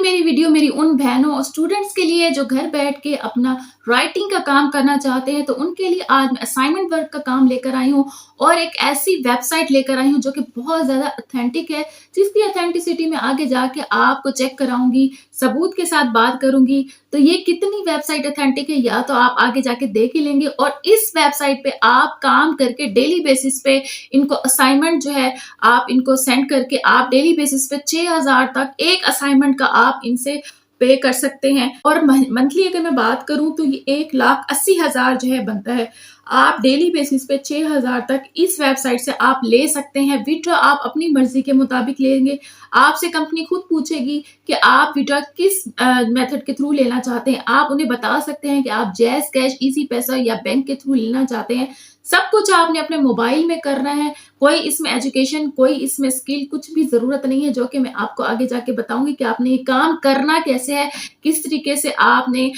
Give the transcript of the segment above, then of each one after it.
मेरी वीडियो मेरी उन बहनों और स्टूडेंट्स के लिए जो घर बैठ के अपना राइटिंग का काम करना चाहते हैं। तो उनके लिए आज मैं असाइनमेंट वर्क का काम लेकर आई हूँ और एक ऐसी वेबसाइट लेकर आई हूँ जो कि बहुत ज़्यादा ऑथेंटिक है, जिसकी ऑथेंटिसिटी में आगे जाके आपको चेक कराऊंगी, सबूत के साथ बात करूंगी। तो ये कितनी वेबसाइट ऑथेंटिक है या तो आप आगे जाके देख ही लेंगे। और इस वेबसाइट पे आप काम करके डेली बेसिस पे इनको असाइनमेंट जो है आप इनको सेंड करके आप डेली बेसिस पे 6000 तक एक असाइनमेंट का आप इनसे पे कर सकते हैं। और मंथली अगर मैं बात करूं तो ये 1,80,000 जो है बनता है। आप डेली बेसिस पे 6000 तक इस वेबसाइट से आप ले सकते हैं। विड्रॉ आप अपनी मर्जी के मुताबिक लेंगे। आपसे कंपनी खुद पूछेगी कि आप विड्रॉ किस मेथड के थ्रू लेना चाहते हैं। आप उन्हें बता सकते हैं कि आप जैज़ कैश, इजी पैसा या बैंक के थ्रू लेना चाहते हैं। सब कुछ आपने अपने मोबाइल में करना है। कोई इसमें एजुकेशन, कोई इसमें स्किल, कुछ भी जरूरत नहीं है, जो कि मैं आपको आगे जाके बताऊंगी कि आपने ये काम करना कैसे है, किस तरीके से आपने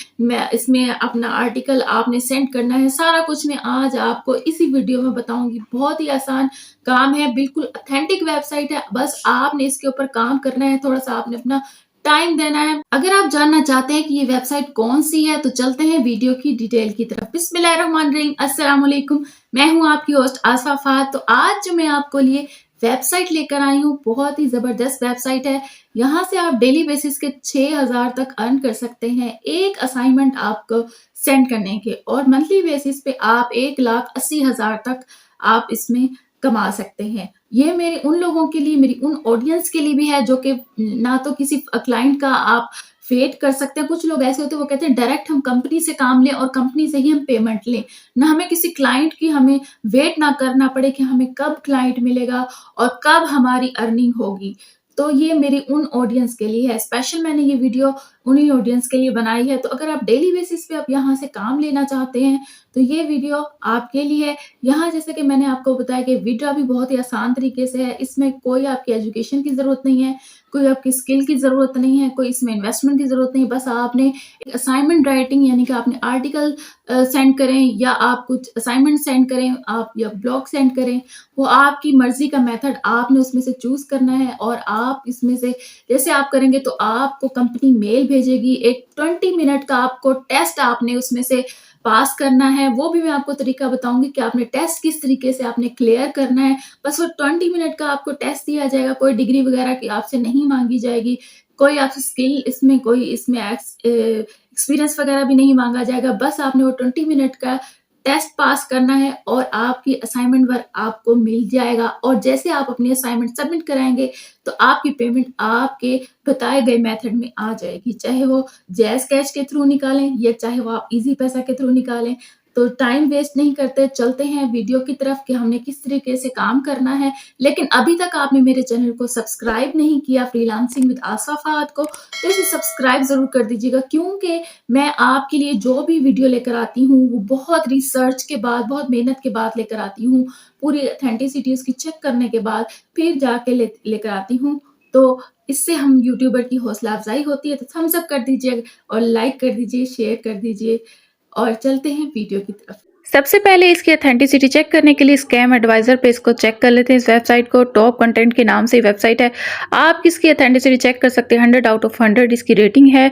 इसमें अपना आर्टिकल आपने सेंड करना है। सारा कुछ मैं आज आपको इसी वीडियो में बताऊंगी। बहुत ही आसान काम है, बिल्कुल ऑथेंटिक वेबसाइट है। बस आपने इसके ऊपर काम करना है, थोड़ा सा आपने अपना टाइम देना है। अगर आप जानना चाहते हैं कि ये वेबसाइट कौन सी है तो चलते हैं वीडियो की डिटेल की तरफ। बिस्मिल्लाहिर्रहमानिर्रहीम, अस्सलाम वालेकुम। मैं हूं आपकी होस्ट आसफा फात। तो आज जो मैं आपको लिए वेबसाइट लेकर आई हूँ, बहुत ही जबरदस्त वेबसाइट है। यहाँ से आप डेली बेसिस के 6000 तक अर्न कर सकते हैं एक असाइनमेंट आपको सेंड करने के। और मंथली बेसिस पे आप 1,80,000 तक आप इसमें कमा सकते हैं। ये मेरे उन लोगों के लिए, मेरी उन ऑडियंस के लिए भी है जो कि ना तो किसी क्लाइंट का आप वेट कर सकते हैं। कुछ लोग ऐसे होते हैं वो कहते हैं डायरेक्ट हम कंपनी से काम लें और कंपनी से ही हम पेमेंट लें, ना हमें किसी क्लाइंट की हमें वेट ना करना पड़े कि हमें कब क्लाइंट मिलेगा और कब हमारी अर्निंग होगी। तो ये मेरी उन ऑडियंस के लिए है। स्पेशल मैंने ये वीडियो उन्हीं ऑडियंस के लिए बनाई है। तो अगर आप डेली बेसिस पे आप यहाँ से काम लेना चाहते हैं तो ये वीडियो आपके लिए है। यहाँ जैसे कि मैंने आपको बताया कि विड्रॉ भी बहुत ही आसान तरीके से है। इसमें कोई आपकी एजुकेशन की ज़रूरत नहीं है, कोई आपकी स्किल की ज़रूरत नहीं है, कोई इसमें इन्वेस्टमेंट की ज़रूरत नहीं है। बस आपने एक असाइनमेंट राइटिंग यानी कि आपने आर्टिकल सेंड करें या आप कुछ असाइनमेंट सेंड करें, आप या ब्लॉग सेंड करें, वो आपकी मर्जी का मेथड आपने उसमें से चूज करना है। और आप इसमें से जैसे आप करेंगे तो आपको कंपनी मेल भेजेगी। एक 20 मिनट का आपको टेस्ट आपने उसमें से पास करना है। वो भी मैं आपको तरीका बताऊंगी कि आपने टेस्ट किस तरीके से आपने क्लियर करना है। बस वो 20 मिनट का आपको टेस्ट दिया जाएगा। कोई डिग्री वगैरह की आपसे नहीं मांगी जाएगी, कोई आपसे स्किल इसमें, कोई इसमें एक्सपीरियंस वगैरह भी नहीं मांगा जाएगा। बस आपने वो 20 मिनट का टेस्ट पास करना है और आपकी असाइनमेंट वर्क आपको मिल जाएगा। और जैसे आप अपनी असाइनमेंट सबमिट कराएंगे तो आपकी पेमेंट आपके बताए गए मेथड में आ जाएगी, चाहे वो जैज़ कैश के थ्रू निकालें या चाहे वो आप इजी पैसा के थ्रू निकालें। तो टाइम वेस्ट नहीं करते, चलते हैं वीडियो की तरफ कि हमने किस तरीके से काम करना है। लेकिन अभी तक आपने मेरे चैनल को सब्सक्राइब नहीं किया, फ्रीलांसिंग विद आसफा फात को, तो इसे सब्सक्राइब जरूर कर दीजिएगा। क्योंकि मैं आपके लिए जो भी वीडियो लेकर आती हूँ वो बहुत रिसर्च के बाद, बहुत मेहनत के बाद लेकर आती हूँ। पूरी ऑथेंटिसिटी उसकी चेक करने के बाद फिर जाके लेकर आती हूँ। तो इससे हम यूट्यूबर की हौसला अफजाई होती है। तो थम्स अप कर दीजिए और लाइक कर दीजिए, शेयर कर दीजिए। और चलते हैं वीडियो की तरफ। सबसे पहले इसकी ऑथेंटिसिटी चेक करने के लिए स्कैम एडवाइजर पे इसको चेक कर लेते हैं। इस वेबसाइट को टॉप कंटेंट के नाम से वेबसाइट है। आप इसकी ऑथेंटिसिटी चेक कर सकते हैं। 100 आउट ऑफ 100 इसकी रेटिंग है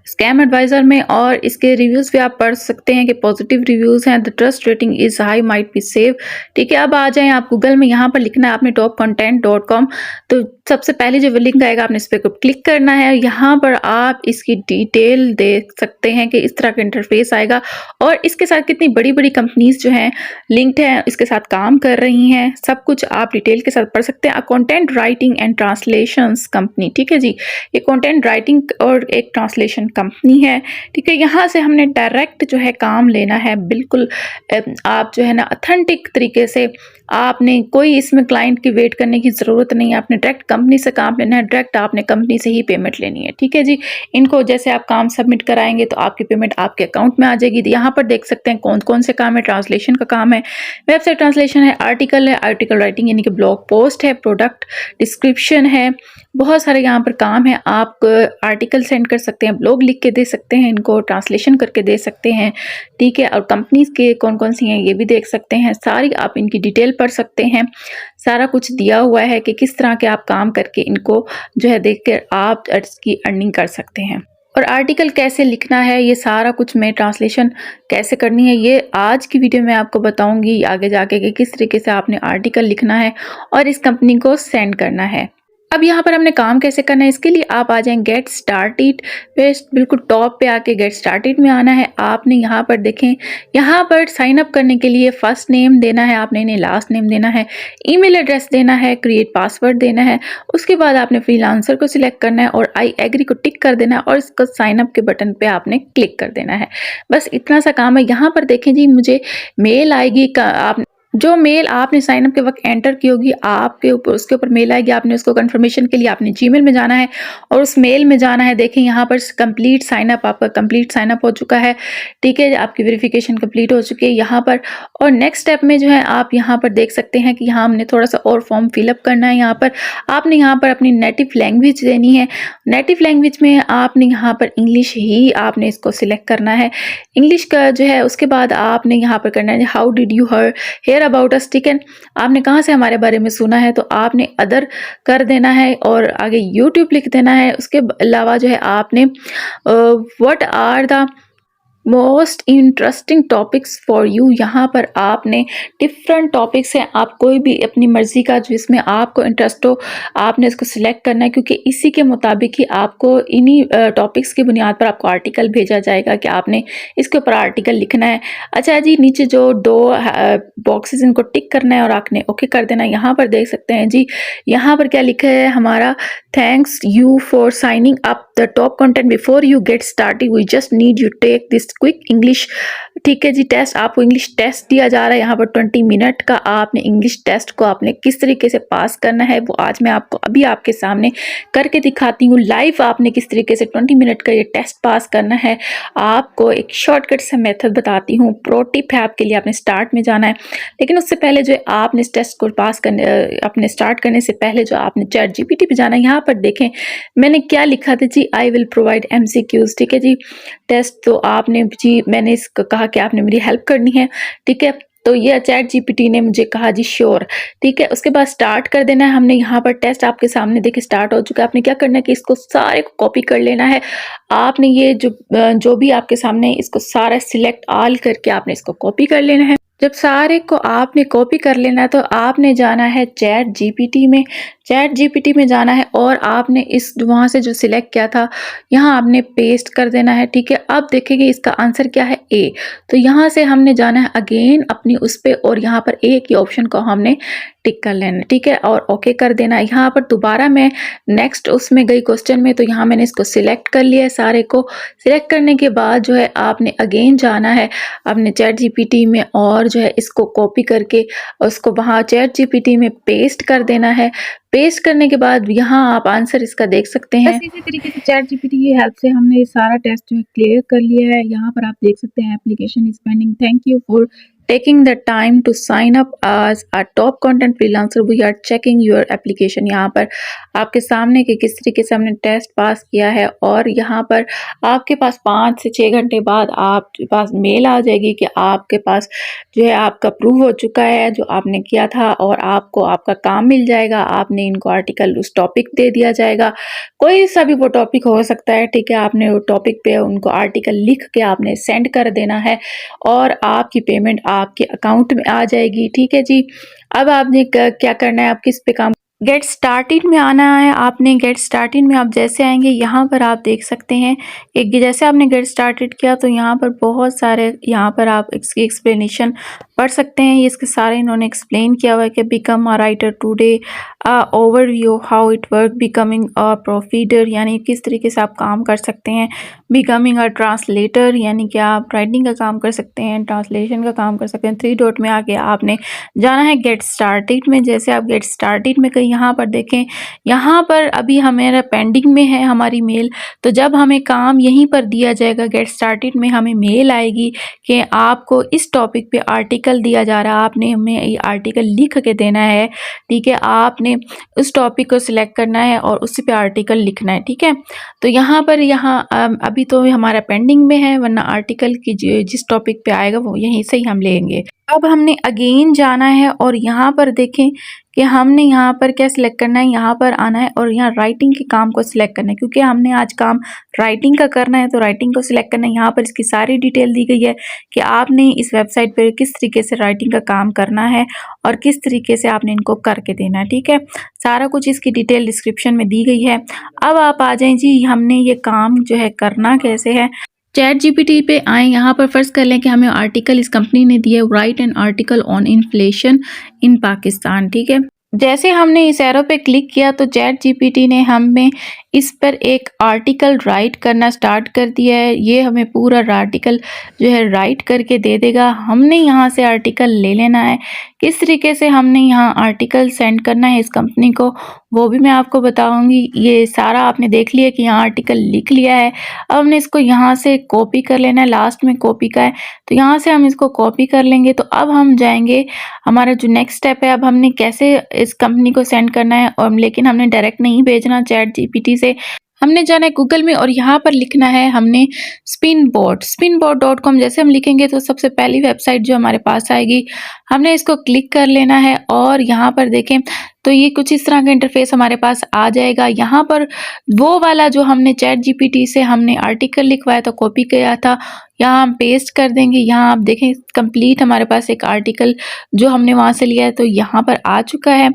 स्कैम एडवाइजर में। और इसके रिव्यूज भी आप पढ़ सकते हैं कि पॉजिटिव रिव्यूज हैं। The trust rating is high, might be safe. ठीक है, अब आ जाएं आप गूगल में, यहाँ पर लिखना है आपने topcontent.com। तो सबसे पहले जो लिंक आएगा आपने इस पर क्लिक करना है। यहाँ पर आप इसकी डिटेल देख सकते हैं कि इस तरह का इंटरफेस आएगा और इसके साथ कितनी बड़ी बड़ी कंपनीज जो हैं लिंक्ड हैं, इसके साथ काम कर रही हैं। सब कुछ आप डिटेल के साथ पढ़ सकते हैं। Content writing and translations company, ठीक है जी, ये कंटेंट राइटिंग और एक ट्रांसलेशन कंपनी है। ठीक है, यहाँ से हमने डायरेक्ट जो है काम लेना है। बिल्कुल आप जो है ना ऑथेंटिक तरीके से, आपने कोई इसमें क्लाइंट की वेट करने की ज़रूरत नहीं है। आपने डायरेक्ट कंपनी से काम लेना है, डायरेक्ट आपने कंपनी से ही पेमेंट लेनी है। ठीक है जी, इनको जैसे आप काम सबमिट कराएंगे तो आपकी पेमेंट आपके अकाउंट में आ जाएगी। यहाँ पर देख सकते हैं कौन कौन से काम है। ट्रांसलेशन का काम है, वेबसाइट ट्रांसलेशन है, आर्टिकल राइटिंग यानी कि ब्लॉग पोस्ट है, प्रोडक्ट डिस्क्रिप्शन है, बहुत सारे यहाँ पर काम है। आप आर्टिकल सेंड कर सकते हैं, ब्लॉग लिख के दे सकते हैं, इनको ट्रांसलेशन करके दे सकते हैं, ठीक है। और कंपनीज़ के कौन-कौन सी हैं ये भी देख सकते हैं। सारी आप इनकी डिटेल पढ़ सकते हैं। सारा कुछ दिया हुआ है कि किस तरह के आप काम करके इनको जो है देख कर आप इसकी अर्निंग कर सकते हैं। और आर्टिकल कैसे लिखना है ये सारा कुछ मैं ट्रांसलेशन कैसे करनी है ये आज की वीडियो में आपको बताऊंगी आगे जाके कि किस तरीके से आपने आर्टिकल लिखना है और इस कंपनी को सेंड करना है। अब यहाँ पर हमने काम कैसे करना है, इसके लिए आप आ जाएं गेट स्टार्टेड पे, बिल्कुल टॉप पे आके गेट स्टार्टेड में आना है। आपने यहाँ पर देखें, यहाँ पर साइन अप करने के लिए फर्स्ट नेम देना है आपने, इन्हें लास्ट नेम देना है, ईमेल एड्रेस देना है, क्रिएट पासवर्ड देना है। उसके बाद आपने फ्रीलांसर को सिलेक्ट करना है और आई एग्री को टिक कर देना है और इसको साइन अप के बटन पे आपने क्लिक कर देना है। बस इतना सा काम है। यहाँ पर देखें जी, मुझे मेल आएगी, आप जो मेल आपने साइन अप के वक्त एंटर की होगी आपके ऊपर, उसके ऊपर मेल आएगी। आपने उसको कंफर्मेशन के लिए आपने जीमेल में जाना है और उस मेल में जाना है। देखें यहाँ पर कंप्लीट साइन अप, आपका कंप्लीट साइन अप हो चुका है, ठीक है। आपकी वेरिफिकेशन कंप्लीट हो चुकी है यहाँ पर। और नेक्स्ट स्टेप में जो है आप यहाँ पर देख सकते हैं कि यहाँ हमने थोड़ा सा और फॉर्म फिलअप करना है। यहाँ पर आपने यहाँ पर अपनी नेटिव लैंग्वेज देनी है। नेटिव लैंग्वेज में आपने यहाँ पर इंग्लिश ही आपने इसको सिलेक्ट करना है, इंग्लिश का जो है। उसके बाद आपने यहाँ पर करना है how did you hear about us, ठीक है। आपने कहाँ से हमारे बारे में सुना है, तो आपने अदर कर देना है और आगे यूट्यूब लिख देना है। उसके अलावा जो है आपने what are the most interesting topics for you, यहाँ पर आपने डिफरेंट टॉपिक्स हैं, आप कोई भी अपनी मर्जी का जिसमें आपको इंटरेस्ट हो आपने इसको सिलेक्ट करना है, क्योंकि इसी के मुताबिक ही आपको इन्हीं टॉपिक्स की बुनियाद पर आपको आर्टिकल भेजा जाएगा कि आपने इसके ऊपर आर्टिकल लिखना है। अच्छा जी, नीचे जो दो बॉक्सेस इनको टिक करना है और आपने ओके कर देना है। यहाँ पर देख सकते हैं जी, यहाँ पर क्या लिखा है हमारा, thanks you for signing up the top content before you get started we just need you take this quick English, ठीक है जी। टेस्ट, आपको इंग्लिश टेस्ट दिया जा रहा है यहाँ पर 20 मिनट का। आपने इंग्लिश टेस्ट को आपने किस तरीके से पास करना है वो आज मैं आपको अभी आपके सामने करके दिखाती हूँ लाइव। आपने किस तरीके से 20 मिनट का ये टेस्ट पास करना है, आपको एक शॉर्टकट से मेथड बताती हूँ। प्रो टिप है आपके लिए, आपने स्टार्ट में जाना है, लेकिन उससे पहले जो है आपने इस टेस्ट को पास करने, अपने स्टार्ट करने से पहले जो आपने चैट जीपीटी पे जाना है। यहाँ पर देखें मैंने क्या लिखा था जी, आई विल प्रोवाइड MCQs, ठीक है जी। टेस्ट तो आपने जी, मैंने इसको कहा कि आपने मेरी हेल्प करनी है, ठीक है। तो ये चैट जीपीटी ने मुझे कहा जी श्योर, ठीक है। उसके बाद स्टार्ट कर देना है हमने। यहाँ पर टेस्ट आपके सामने देखे स्टार्ट हो चुका है। आपने क्या करना है कि इसको सारे को कॉपी कर लेना है। आपने ये जो भी आपके सामने इसको सारा सिलेक्ट ऑल करके आपने इसको कॉपी कर लेना है। जब सारे को आपने कॉपी कर लेना है तो आपने जाना है चैट जीपीटी में। चैट जीपीटी में जाना है और आपने इस वहाँ से जो सिलेक्ट किया था यहाँ आपने पेस्ट कर देना है, ठीक है। अब देखेंगे इसका आंसर क्या है, ए। तो यहाँ से हमने जाना है अगेन अपनी उस पे और यहाँ पर ए की ऑप्शन को हमने टिक कर लेना, ठीक है, और ओके कर देना। यहाँ पर दोबारा मैं नेक्स्ट उसमें गई क्वेश्चन में, तो यहाँ मैंने इसको सिलेक्ट कर लिया है। सारे को सिलेक्ट करने के बाद जो है आपने अगेन जाना है अपने चैट जीपीटी में और जो है इसको कॉपी करके उसको वहाँ चैट जीपीटी में पेस्ट कर देना है। पेस्ट करने के बाद यहाँ आप आंसर इसका देख सकते हैं। बस इसी तरीके से चैट जीपीटी की हेल्प से हमने ये सारा टेस्ट जो है क्लियर कर लिया है। यहाँ पर आप देख सकते हैं application is pending, thank you for taking the time to sign up as a top content freelancer, we are checking your application। यहाँ पर आपके सामने के किस तरीके से हमने टेस्ट पास किया है और यहाँ पर आपके पास 5 से 6 घंटे बाद आपके पास मेल आ जाएगी कि आपके पास जो है आपका प्रूव हो चुका है जो आपने किया था और आपको आपका काम मिल जाएगा। आपने इनको आर्टिकल उस टॉपिक दे दिया जाएगा, कोई सा भी वो टॉपिक हो सकता है, ठीक है। आपने वो टॉपिक पे उनको आर्टिकल लिख के आपने सेंड कर देना है और आपकी पेमेंट आपके अकाउंट में आ जाएगी, ठीक है जी। अब आपने क्या करना है, आप किस पे काम, गेट स्टार्टेड में आना है आपने। गेट स्टार्टेड में आप जैसे आएंगे यहाँ पर आप देख सकते हैं एक जैसे आपने गेट स्टार्टेड किया तो यहाँ पर बहुत सारे, यहाँ पर आप इसकी एक्सप्लेनेशन पढ़ सकते हैं। ये इसके सारे इन्होंने एक्सप्लेन किया हुआ है कि become a writer today, overview how it work, becoming a proofreader यानी किस तरीके से आप काम कर सकते हैं, बिकमिंग अ ट्रांसलेटर यानी कि आप राइटिंग का काम कर सकते हैं, ट्रांसलेशन का काम कर सकते हैं। 3 डॉट में आके आपने जाना है गेट स्टार्टेड में। जैसे आप गेट स्टार्टेड में कहीं यहाँ पर देखें, यहाँ पर अभी हमारा पेंडिंग में है हमारी मेल, तो जब हमें काम यहीं पर दिया जाएगा गेट स्टार्टेड में हमें मेल आएगी कि आपको इस टॉपिक पे आर्टिकल आर्टिकल दिया जा रहा है, आपने हमें ये आर्टिकल लिख के देना है, ठीक है। आपने उस टॉपिक को सिलेक्ट करना है और उसी पे आर्टिकल लिखना है, ठीक है। तो यहाँ पर अभी तो हमारा पेंडिंग में है, वरना आर्टिकल की जिस टॉपिक पे आएगा वो यहीं से ही हम लेंगे। अब हमने अगेन जाना है और यहाँ पर देखें कि हमने यहाँ पर क्या सिलेक्ट करना है, यहाँ पर आना है और यहाँ राइटिंग के काम को सिलेक्ट करना है, क्योंकि हमने आज काम राइटिंग का करना है, तो राइटिंग को सिलेक्ट करना है। यहाँ पर इसकी सारी डिटेल दी गई है कि आपने इस वेबसाइट पर किस तरीके से राइटिंग का काम करना है और किस तरीके से आपने इनको करके देना है, ठीक है। सारा कुछ इसकी डिटेल डिस्क्रिप्शन में दी गई है। अब आप आ जाएं जी, हमने ये काम जो है करना कैसे है। चैट जीपीटी पे आए, यहाँ पर फर्ज कर लें कि हमें आर्टिकल इस कंपनी ने दिया है, right an article on inflation in Pakistan, ठीक है। जैसे हमने इस एरो पे क्लिक किया तो चैट जीपीटी ने हमें इस पर एक आर्टिकल राइट करना स्टार्ट कर दिया है। ये हमें पूरा आर्टिकल जो है राइट करके दे देगा। हमने यहाँ से आर्टिकल ले लेना है। किस तरीके से हमने यहाँ आर्टिकल सेंड करना है इस कंपनी को, वो भी मैं आपको बताऊंगी। ये सारा आपने देख लिया कि यहाँ आर्टिकल लिख लिया है। अब हमने इसको यहाँ से कॉपी कर लेना है, लास्ट में कॉपी का है तो यहाँ से हम इसको कॉपी कर लेंगे। तो अब हम जाएंगे, हमारा जो नेक्स्ट स्टेप है, अब हमने कैसे इस कंपनी को सेंड करना है। और लेकिन हमने डायरेक्ट नहीं भेजना चैट जीपीटी से, हमने जाना है गूगल में और यहाँ पर लिखना है हमने spinbot.com। जैसे हम लिखेंगे तो सबसे पहली वेबसाइट जो हमारे पास आएगी, हमने इसको क्लिक कर लेना है और यहाँ पर देखें तो ये कुछ इस तरह का इंटरफेस हमारे पास आ जाएगा। यहाँ पर वो वाला जो हमने चैट जीपीटी से हमने आर्टिकल लिखवाया था, कॉपी किया था, यहाँ हम पेस्ट कर देंगे। यहाँ आप देखें कंप्लीट हमारे पास एक आर्टिकल जो हमने वहाँ से लिया है तो यहाँ पर आ चुका है।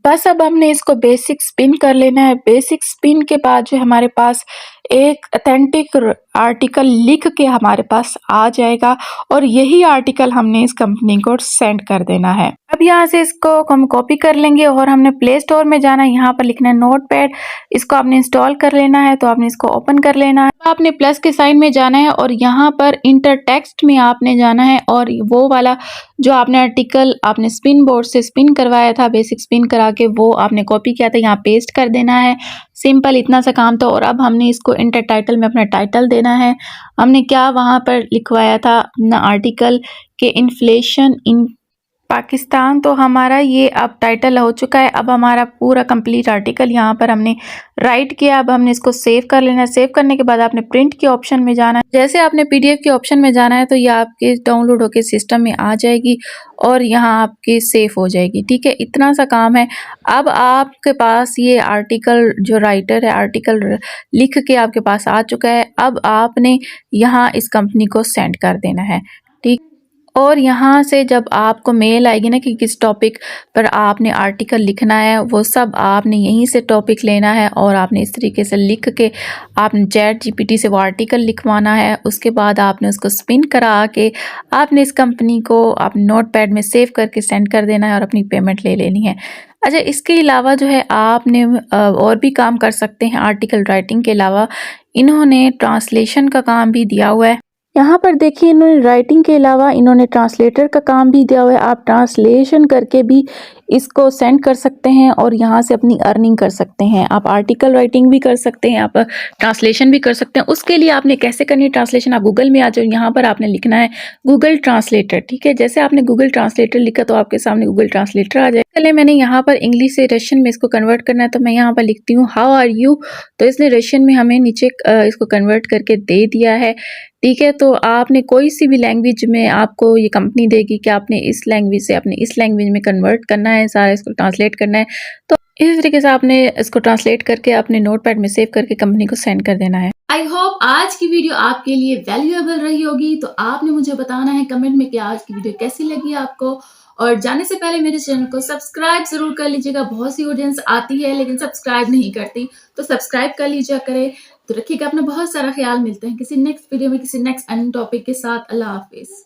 बस अब हमने इसको बेसिक स्पिन कर लेना है। बेसिक स्पिन के बाद जो हमारे पास एक ऑथेंटिक आर्टिकल लिख के हमारे पास आ जाएगा और यही आर्टिकल हमने इस कंपनी को सेंड कर देना है। अब यहाँ से इसको हम कॉपी कर लेंगे और हमने प्ले स्टोर में जाना है। यहाँ पर लिखना है नोटपैड, इसको आपने इंस्टॉल कर लेना है। तो आपने इसको ओपन कर लेना है, आपने प्लस के साइन में जाना है और यहाँ पर इंटर टेक्स्ट में आपने जाना है और वो वाला जो आपने आर्टिकल आपने स्पिन बोर्ड से स्पिन करवाया था, बेसिक स्पिन करा के वो आपने कॉपी किया था, यहाँ पेस्ट कर देना है। सिंपल इतना सा काम था। और अब हमने इसको इंटर टाइटल में अपना टाइटल देना है। हमने क्या वहाँ पर लिखवाया था अपना आर्टिकल के इन्फ्लेशन इन पाकिस्तान, तो हमारा ये अब टाइटल हो चुका है। अब हमारा पूरा कंप्लीट आर्टिकल यहाँ पर हमने राइट किया। अब हमने इसको सेव कर लेना है। सेव करने के बाद आपने प्रिंट के ऑप्शन में जाना है। जैसे आपने पीडीएफ के ऑप्शन में जाना है तो ये आपके डाउनलोड होकर सिस्टम में आ जाएगी और यहाँ आपके सेव हो जाएगी, ठीक है। इतना सा काम है। अब आपके पास ये आर्टिकल जो राइटर है आर्टिकल लिख के आपके पास आ चुका है। अब आपने यहाँ इस कंपनी को सेंड कर देना है, ठीक। और यहाँ से जब आपको मेल आएगी ना कि किस टॉपिक पर आपने आर्टिकल लिखना है, वो सब आपने यहीं से टॉपिक लेना है और आपने इस तरीके से लिख के आपने चैट जीपीटी से वो आर्टिकल लिखवाना है। उसके बाद आपने उसको स्पिन करा के आपने इस कंपनी को अपने नोटपैड में सेव करके सेंड कर देना है और अपनी पेमेंट ले लेनी है। अच्छा, इसके अलावा जो है आपने और भी काम कर सकते हैं आर्टिकल राइटिंग के अलावा। इन्होंने ट्रांसलेशन का काम भी दिया हुआ है। यहाँ पर देखिए इन्होंने राइटिंग के अलावा इन्होंने ट्रांसलेटर का काम भी दिया हुआ है। आप ट्रांसलेशन करके भी इसको सेंड कर सकते हैं और यहाँ से अपनी अर्निंग कर सकते हैं। आप आर्टिकल राइटिंग भी कर सकते हैं, आप ट्रांसलेशन भी कर सकते हैं। उसके लिए आपने कैसे करनी है ट्रांसलेशन, आप गूगल में आ जाओ। यहाँ पर आपने लिखना है गूगल ट्रांसलेटर, ठीक है। जैसे आपने गूगल ट्रांसलेटर लिखा तो आपके सामने गूगल ट्रांसलेटर आ जाए। पहले मैंने यहाँ पर इंग्लिश से रशियन में इसको कन्वर्ट करना है तो मैं यहाँ पर लिखती हूँ हाउ आर यू, तो इसने रशियन में हमें नीचे इसको कन्वर्ट करके दे दिया है, ठीक है। तो आपने कोई सी भी लैंग्वेज में आपको ये कंपनी देगी कि आपने इस लैंग्वेज से अपने इस लैंग्वेज में कन्वर्ट करना है, सारा इसको ट्रांसलेट करना है। तो इस तरीके से आपने इसको ट्रांसलेट करके अपने नोटपैड में सेव करके कंपनी को सेंड कर देना है। आई होप आज की वीडियो आपके लिए वैल्यूएबल रही होगी। तो आपने मुझे बताना है कमेंट में कि आज की वीडियो कैसी लगी आपको। और जाने से पहले मेरे चैनल को सब्सक्राइब जरूर कर लीजिएगा। बहुत सी ऑडियंस आती है लेकिन सब्सक्राइब नहीं करती, तो सब्सक्राइब कर लीजिए करें। तो रखिएगा अपना बहुत सारा ख्याल। मिलते हैं किसी नेक्स्ट वीडियो में किसी नेक्स्ट अन्य टॉपिक के साथ। अल्लाह हाफिज।